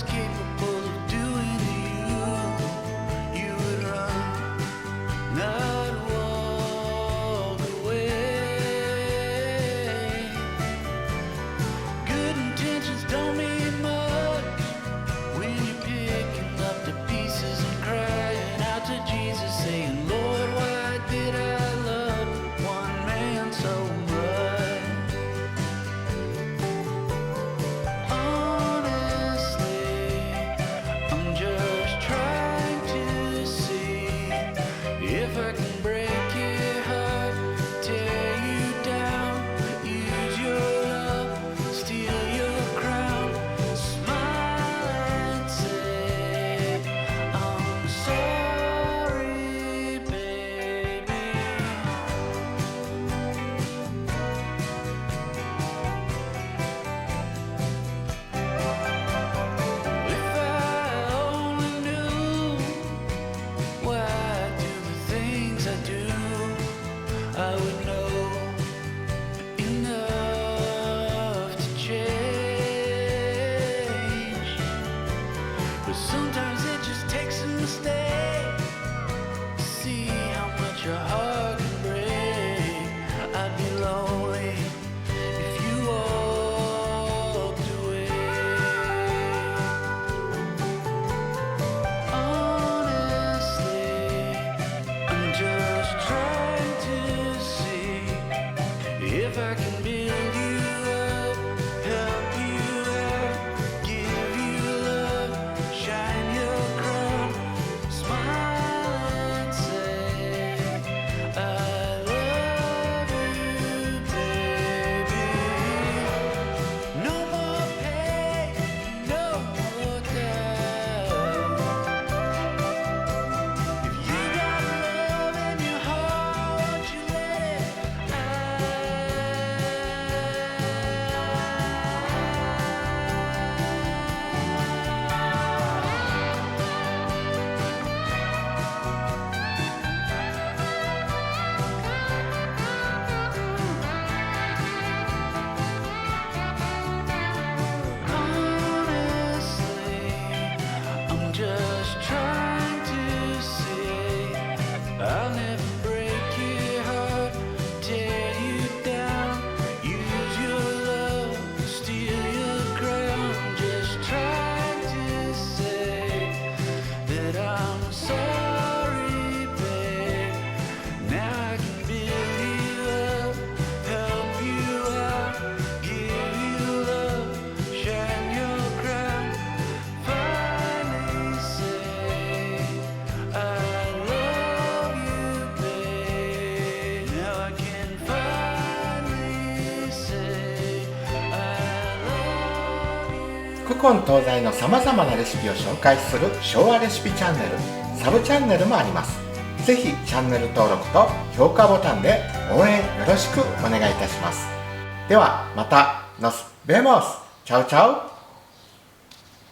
was capable of doing to you, you would run, not walk away. Good intentions don't mean much when you're picking up the pieces and crying out to Jesus, saying, Lord, why did I love one man so much? Honestly, I'm just trying to see if I can break your heart, tear you down, use your love, steal your crown, smile and say, I'm sorry, baby. If I only knew why I do the things I do, I would know enough to change. But sometimes it just takes a mistake to see how much your heart can break. I'd be lonely if you walked away. Honestly, I'm just trying to see if I can build you up, help you out, give you love, shine your crown, smile and say, I love you, baby. No more pain, no more doubt. If you got love in your heart, won't you let it Honestly, I'm just trying to say, I'll never break your heart, tear you down, use your love, steal your crown. Just trying to say that I'm sorry, babe. Now I can build you up, help you out, give you love, shine your crown, finally say, I love you, babe. Now I can finally say, I love you. 古今東西のさまざまなレシピを紹介する昭和レシピチャンネル、サブチャンネルもあります。ぜひチャンネル登録と評価ボタンで応援よろしくお願いいたします。ではまた、ノスベモス、チャウチャウ。